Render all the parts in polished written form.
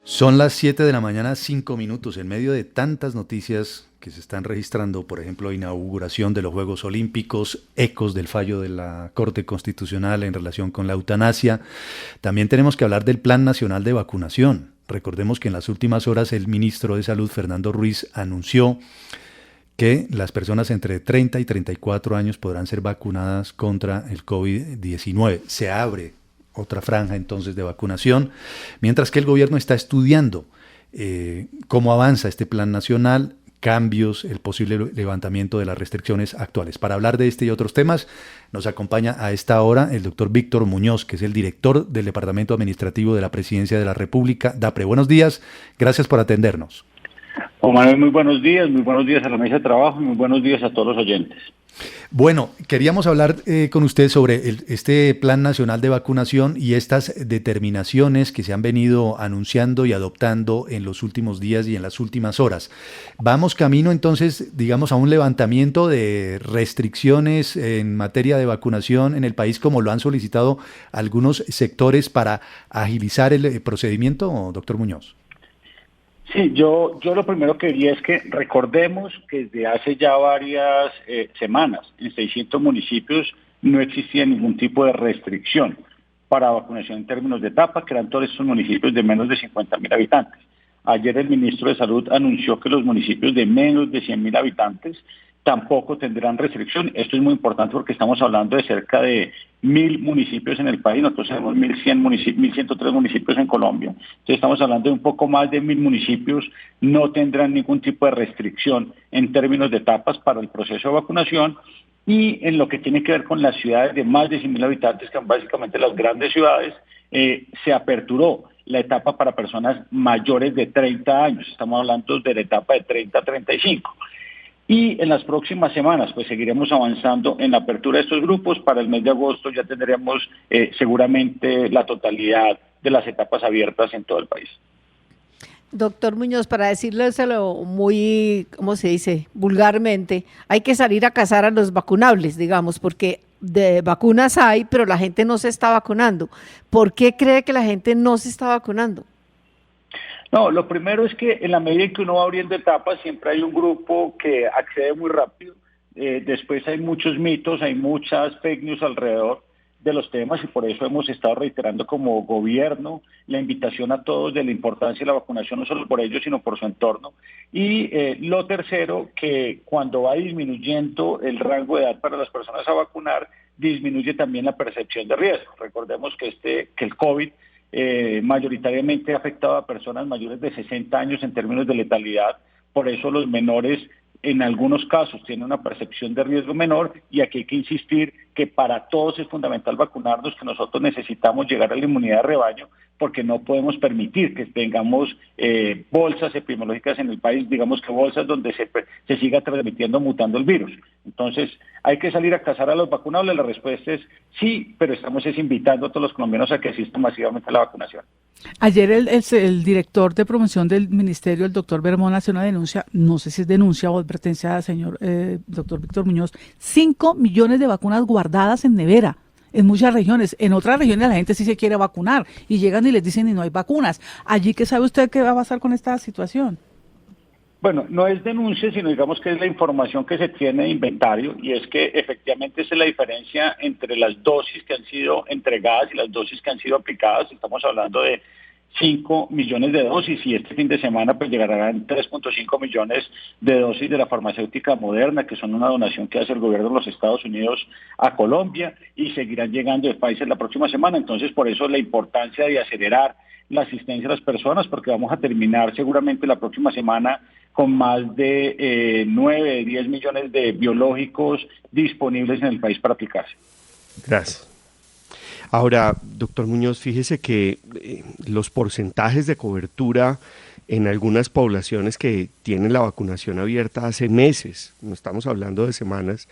Son las 7 de la mañana, 5 minutos, en medio de tantas noticias que se están registrando, por ejemplo, inauguración de los Juegos Olímpicos, ecos del fallo de la Corte Constitucional en relación con la eutanasia. También tenemos que hablar del Plan Nacional de Vacunación. Recordemos que en las últimas horas el ministro de Salud, Fernando Ruiz, anunció que las personas entre 30 y 34 años podrán ser vacunadas contra el COVID-19. Se abre otra franja entonces de vacunación, mientras que el gobierno está estudiando cómo avanza este plan nacional, cambios, el posible levantamiento de las restricciones actuales. Para hablar de este y otros temas, nos acompaña a esta hora el doctor Víctor Muñoz, que es el director del Departamento Administrativo de la Presidencia de la República, DAPRE. Buenos días, gracias por atendernos. Omar, muy buenos días a la mesa de trabajo, muy buenos días a todos los oyentes. Bueno, queríamos hablar con usted sobre este Plan Nacional de Vacunación y estas determinaciones que se han venido anunciando y adoptando en los últimos días y en las últimas horas. Vamos camino entonces, digamos, a un levantamiento de restricciones en materia de vacunación en el país, como lo han solicitado algunos sectores para agilizar el procedimiento, doctor Muñoz. Sí, yo lo primero que diría es que recordemos que desde hace ya varias semanas en 600 municipios no existía ningún tipo de restricción para vacunación en términos de etapa, que eran todos estos municipios de menos de 50.000 habitantes. Ayer el ministro de Salud anunció que los municipios de menos de 100.000 habitantes tampoco tendrán restricción. Esto es muy importante porque estamos hablando de cerca de 1.000 municipios en el país. Nosotros tenemos 1.103 municipios en Colombia. Entonces estamos hablando de un poco más de 1.000 municipios. No tendrán ningún tipo de restricción en términos de etapas para el proceso de vacunación. Y en lo que tiene que ver con las ciudades de más de 100.000 habitantes, que son básicamente las grandes ciudades, se aperturó la etapa para personas mayores de 30 años. Estamos hablando de la etapa de 30 a 35. Y en las próximas semanas pues seguiremos avanzando en la apertura de estos grupos. Para el mes de agosto ya tendremos seguramente la totalidad de las etapas abiertas en todo el país. Doctor Muñoz, para decirlo muy, ¿cómo se dice?, vulgarmente, hay que salir a cazar a los vacunables, digamos, porque de vacunas hay, pero la gente no se está vacunando. ¿Por qué cree que la gente no se está vacunando? No, lo primero es que en la medida en que uno va abriendo etapas, siempre hay un grupo que accede muy rápido. Después hay muchos mitos, hay muchas fake news alrededor de los temas y por eso hemos estado reiterando como gobierno la invitación a todos de la importancia de la vacunación, no solo por ellos, sino por su entorno. Y lo tercero, que cuando va disminuyendo el rango de edad para las personas a vacunar, disminuye también la percepción de riesgo. Recordemos que el COVID mayoritariamente ha afectado a personas mayores de 60 años en términos de letalidad, por eso los menores en algunos casos tienen una percepción de riesgo menor y aquí hay que insistir que para todos es fundamental vacunarnos, que nosotros necesitamos llegar a la inmunidad de rebaño porque no podemos permitir que tengamos bolsas epidemiológicas en el país, digamos que bolsas donde se siga transmitiendo, mutando el virus. Entonces, ¿hay que salir a cazar a los vacunables? La respuesta es sí, pero estamos invitando a todos los colombianos a que asistan masivamente a la vacunación. Ayer el director de promoción del ministerio, el doctor Bermón, hace una denuncia, no sé si es denuncia o advertencia, señor doctor Víctor Muñoz, 5 millones de vacunas guardadas en nevera. En muchas regiones, en otras regiones la gente sí se quiere vacunar y llegan y les dicen y no hay vacunas. Allí, ¿qué sabe usted qué va a pasar con esta situación? Bueno, no es denuncia, sino digamos que es la información que se tiene de inventario y es que efectivamente esa es la diferencia entre las dosis que han sido entregadas y las dosis que han sido aplicadas. Estamos hablando de 5 millones de dosis y este fin de semana pues llegarán 3.5 millones de dosis de la farmacéutica Moderna, que son una donación que hace el gobierno de los Estados Unidos a Colombia y seguirán llegando de Pfizer la próxima semana. Entonces, por eso la importancia de acelerar la asistencia a las personas, porque vamos a terminar seguramente la próxima semana con más de 9, 10 millones de biológicos disponibles en el país para aplicarse. Gracias. Ahora, doctor Muñoz, fíjese que los porcentajes de cobertura en algunas poblaciones que tienen la vacunación abierta hace meses, no estamos hablando de semanas,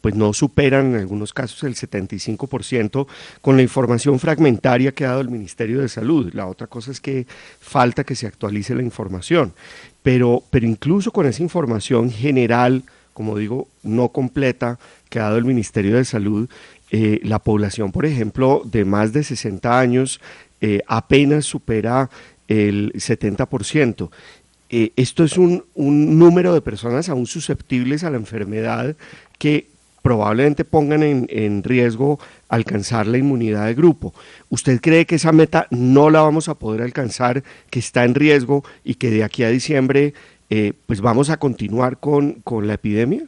pues no superan en algunos casos el 75% con la información fragmentaria que ha dado el Ministerio de Salud. La otra cosa es que falta que se actualice la información, pero incluso con esa información general, como digo, no completa, que ha dado el Ministerio de Salud, la población, por ejemplo, de más de 60 años apenas supera el 70%. Esto es un número de personas aún susceptibles a la enfermedad que probablemente pongan en riesgo alcanzar la inmunidad de grupo. ¿Usted cree que esa meta no la vamos a poder alcanzar, que está en riesgo y que de aquí a diciembre pues vamos a continuar con la epidemia?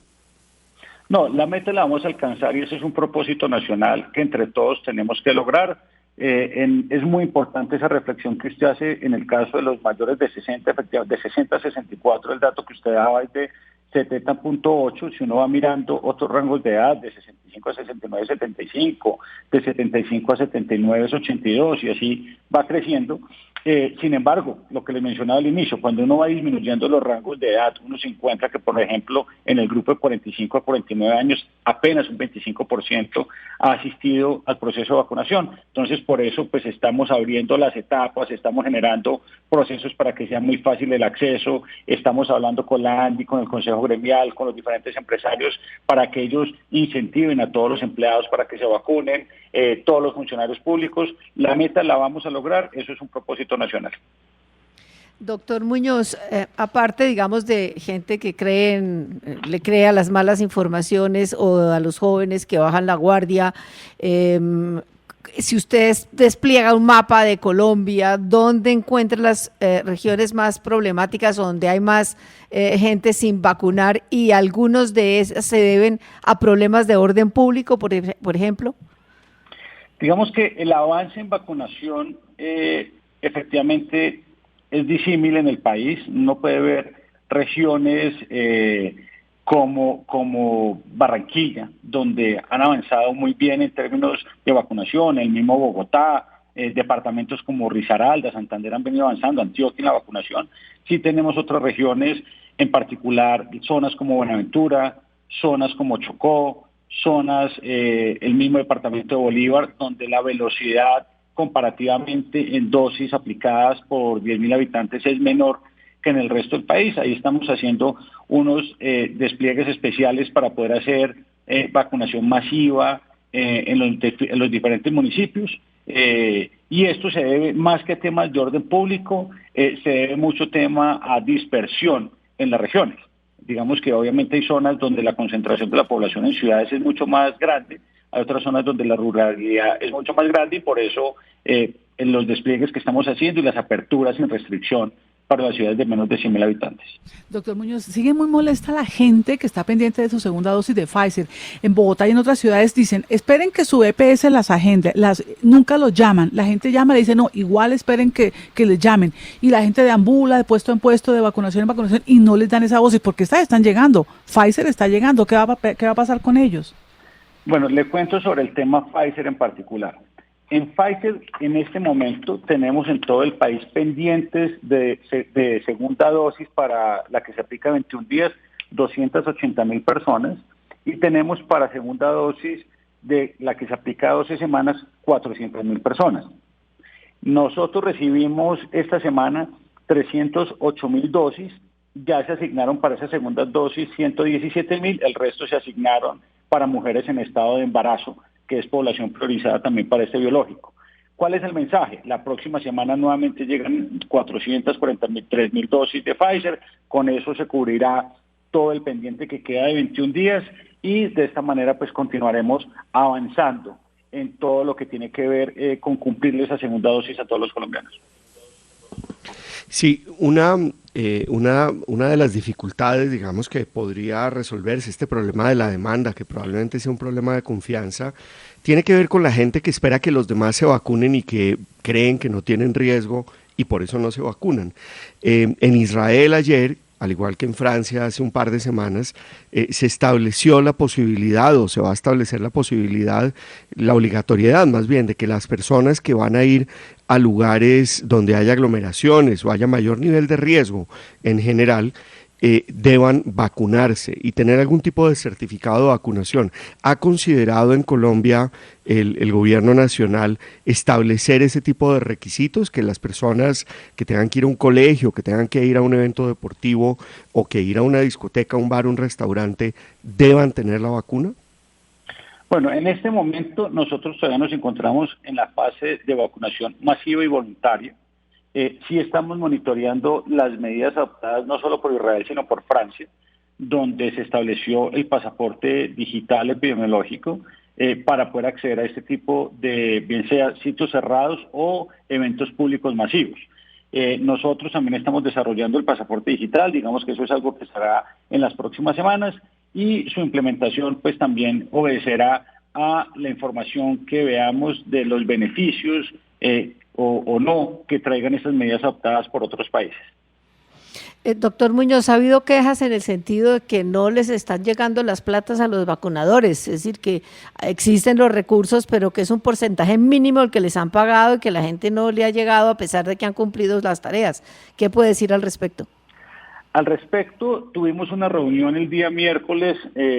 No, la meta la vamos a alcanzar y ese es un propósito nacional que entre todos tenemos que lograr. Es muy importante esa reflexión que usted hace en el caso de los mayores de 60, efectivamente, de 60 a 64, el dato que usted daba es de 70.8, si uno va mirando otros rangos de edad, de 65 a 69, 75, de 75 a 79 es 82 y así va creciendo. Sin embargo, lo que les mencionaba al inicio, cuando uno va disminuyendo los rangos de edad, uno se encuentra que, por ejemplo, en el grupo de 45 a 49 años, apenas un 25% ha asistido al proceso de vacunación. Entonces, por eso, pues estamos abriendo las etapas, estamos generando procesos para que sea muy fácil el acceso, estamos hablando con la ANDI, con el Consejo Gremial, con los diferentes empresarios, para que ellos incentiven a todos los empleados para que se vacunen, todos los funcionarios públicos. La meta la vamos a lograr, eso es un propósito nacional. Doctor Muñoz, aparte, digamos, de gente que le cree a las malas informaciones o a los jóvenes que bajan la guardia, si usted despliega un mapa de Colombia, ¿dónde encuentra las regiones más problemáticas o donde hay más gente sin vacunar y algunos de esas se deben a problemas de orden público, por ejemplo? Digamos que el avance en vacunación efectivamente es disímil en el país. No puede ver regiones como Barranquilla, donde han avanzado muy bien en términos de vacunación, el mismo Bogotá, departamentos como Risaralda, Santander han venido avanzando, Antioquia en la vacunación. Sí tenemos otras regiones, en particular zonas como Buenaventura, zonas como Chocó, zonas, el mismo departamento de Bolívar, donde la velocidad comparativamente en dosis aplicadas por 10.000 habitantes es menor que en el resto del país. Ahí estamos haciendo unos despliegues especiales para poder hacer vacunación masiva en los diferentes municipios. Y esto se debe, más que a temas de orden público, se debe mucho tema a dispersión en las regiones. Digamos que obviamente hay zonas donde la concentración de la población en ciudades es mucho más grande, hay otras zonas donde la ruralidad es mucho más grande y por eso en los despliegues que estamos haciendo y las aperturas sin restricción para las ciudades de menos de 100.000 habitantes. Doctor Muñoz, sigue muy molesta la gente que está pendiente de su segunda dosis de Pfizer. En Bogotá y en otras ciudades dicen, esperen que su EPS las agende, nunca los llaman. La gente llama y le dice, no, igual esperen que les llamen. Y la gente deambula de puesto en puesto, de vacunación en vacunación, y no les dan esa dosis, porque estas están llegando. Pfizer está llegando, ¿qué va a pasar con ellos? Bueno, le cuento sobre el tema Pfizer en particular. En Pfizer, en este momento, tenemos en todo el país pendientes de segunda dosis para la que se aplica 21 días, 280.000 personas, y tenemos para segunda dosis de la que se aplica 12 semanas, 400.000 personas. Nosotros recibimos esta semana 308.000 dosis, ya se asignaron para esa segunda dosis 117.000, el resto se asignaron para mujeres en estado de embarazo, que es población priorizada también para este biológico. ¿Cuál es el mensaje? La próxima semana nuevamente llegan 443.000 dosis de Pfizer, con eso se cubrirá todo el pendiente que queda de 21 días y de esta manera pues continuaremos avanzando en todo lo que tiene que ver con cumplirle esa segunda dosis a todos los colombianos. Sí, una de las dificultades, digamos, que podría resolverse este problema de la demanda, que probablemente sea un problema de confianza, tiene que ver con la gente que espera que los demás se vacunen y que creen que no tienen riesgo y por eso no se vacunan. En Israel ayer, al igual que en Francia hace un par de semanas, se estableció la posibilidad, o se va a establecer la posibilidad, la obligatoriedad más bien, de que las personas que van a ir a lugares donde haya aglomeraciones o haya mayor nivel de riesgo en general, deban vacunarse y tener algún tipo de certificado de vacunación. ¿Ha considerado en Colombia el gobierno nacional establecer ese tipo de requisitos, que las personas que tengan que ir a un colegio, que tengan que ir a un evento deportivo o que ir a una discoteca, un bar, un restaurante, deban tener la vacuna? Bueno, en este momento nosotros todavía nos encontramos en la fase de vacunación masiva y voluntaria. sí estamos monitoreando las medidas adoptadas no solo por Israel, sino por Francia, donde se estableció el pasaporte digital epidemiológico para poder acceder a este tipo de, bien sea sitios cerrados o eventos públicos masivos. Nosotros también estamos desarrollando el pasaporte digital, digamos que eso es algo que estará en las próximas semanas, y su implementación pues también obedecerá a la información que veamos de los beneficios o no que traigan estas medidas adoptadas por otros países. Doctor Muñoz, ¿ha habido quejas en el sentido de que no les están llegando las platas a los vacunadores? Es decir, que existen los recursos, pero que es un porcentaje mínimo el que les han pagado y que la gente no le ha llegado a pesar de que han cumplido las tareas. ¿Qué puede decir al respecto? Al respecto, tuvimos una reunión el día miércoles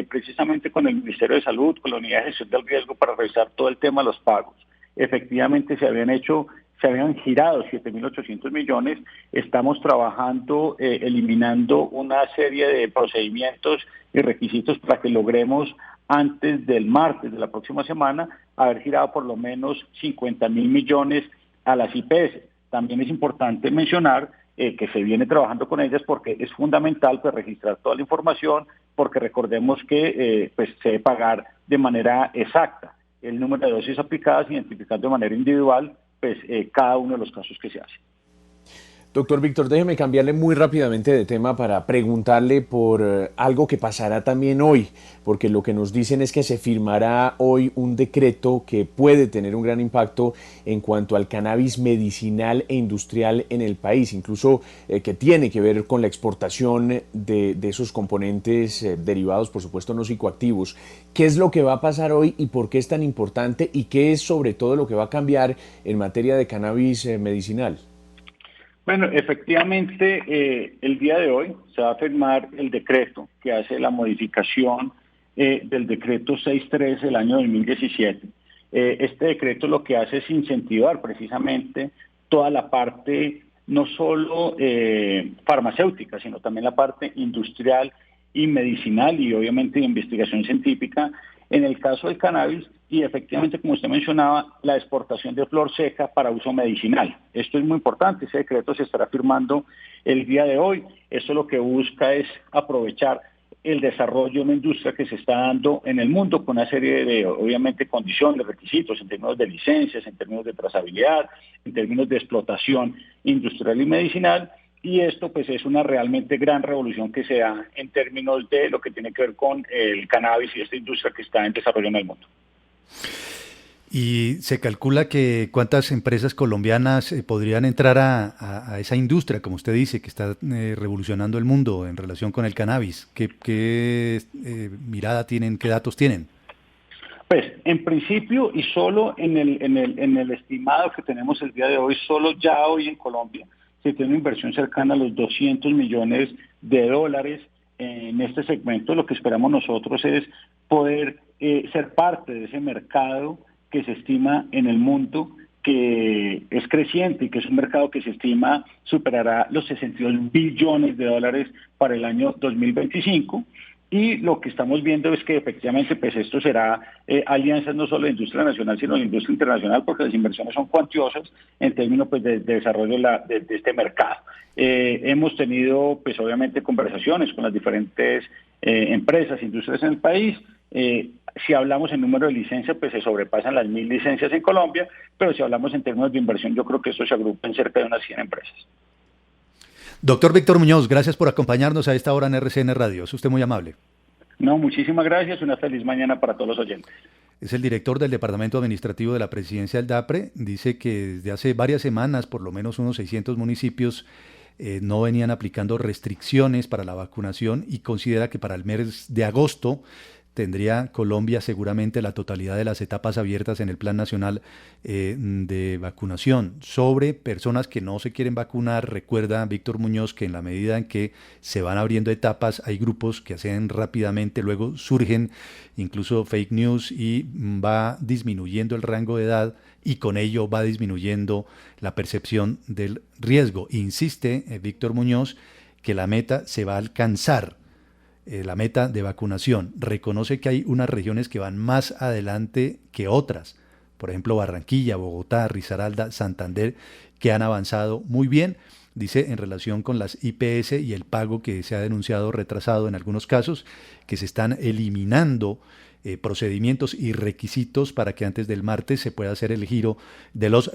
precisamente con el Ministerio de Salud, con la Unidad de Gestión del Riesgo para revisar todo el tema de los pagos. Efectivamente se habían girado 7.800 millones, estamos trabajando, eliminando una serie de procedimientos y requisitos para que logremos antes del martes de la próxima semana haber girado por lo menos 50.000 millones a las IPS. También es importante mencionar que se viene trabajando con ellas porque es fundamental pues, registrar toda la información, porque recordemos que pues, se debe pagar de manera exacta el número de dosis aplicadas, identificando de manera individual pues, cada uno de los casos que se hace. Doctor Víctor, déjeme cambiarle muy rápidamente de tema para preguntarle por algo que pasará también hoy, porque lo que nos dicen es que se firmará hoy un decreto que puede tener un gran impacto en cuanto al cannabis medicinal e industrial en el país, incluso que tiene que ver con la exportación de esos componentes derivados, por supuesto, no psicoactivos. ¿Qué es lo que va a pasar hoy y por qué es tan importante y qué es sobre todo lo que va a cambiar en materia de cannabis medicinal? Bueno, efectivamente, el día de hoy se va a firmar el decreto que hace la modificación del decreto 613 del año 2017. Este decreto lo que hace es incentivar precisamente toda la parte, no solo farmacéutica, sino también la parte industrial y medicinal y obviamente de investigación científica en el caso del cannabis y efectivamente, como usted mencionaba, la exportación de flor seca para uso medicinal. Esto es muy importante, ese decreto se estará firmando el día de hoy. Esto lo que busca es aprovechar el desarrollo de una industria que se está dando en el mundo con una serie de, obviamente, condiciones, requisitos en términos de licencias, en términos de trazabilidad, en términos de explotación industrial y medicinal. Y esto pues es una realmente gran revolución que se da en términos de lo que tiene que ver con el cannabis y esta industria que está en desarrollo en el mundo. Y se calcula que cuántas empresas colombianas podrían entrar a esa industria, como usted dice, que está revolucionando el mundo en relación con el cannabis. ¿Qué mirada tienen, qué datos tienen? Pues en principio y solo en el estimado que tenemos el día de hoy, solo ya hoy en Colombia, se tiene una inversión cercana a los $200 millones en este segmento. Lo que esperamos nosotros es poder ser parte de ese mercado que se estima en el mundo que es creciente y que es un mercado que se estima superará los $62 billones para el año 2025. Y lo que estamos viendo es que efectivamente pues esto será alianzas no solo de industria nacional, sino de industria internacional, porque las inversiones son cuantiosas en términos pues, de desarrollo de este mercado. Hemos tenido pues obviamente conversaciones con las diferentes empresas, industrias en el país. Si hablamos en número de licencias, pues se sobrepasan las 1.000 licencias en Colombia, pero si hablamos en términos de inversión, yo creo que esto se agrupa en cerca de unas 100 empresas. Doctor Víctor Muñoz, gracias por acompañarnos a esta hora en RCN Radio. Es usted muy amable. No, muchísimas gracias. Una feliz mañana para todos los oyentes. Es el director del Departamento Administrativo de la Presidencia del DAPRE. Dice que desde hace varias semanas, por lo menos unos 600 municipios, no venían aplicando restricciones para la vacunación y considera que para el mes de agosto tendría Colombia seguramente la totalidad de las etapas abiertas en el Plan Nacional de Vacunación. Sobre personas que no se quieren vacunar, recuerda Víctor Muñoz que en la medida en que se van abriendo etapas, hay grupos que hacen rápidamente, luego surgen incluso fake news y va disminuyendo el rango de edad y con ello va disminuyendo la percepción del riesgo. Insiste Víctor Muñoz que la meta se va a alcanzar. La meta de vacunación. Reconoce que hay unas regiones que van más adelante que otras, por ejemplo Barranquilla, Bogotá, Risaralda, Santander que han avanzado muy bien. Dice en relación con las IPS y el pago que se ha denunciado retrasado en algunos casos, que se están eliminando procedimientos y requisitos para que antes del martes se pueda hacer el giro de los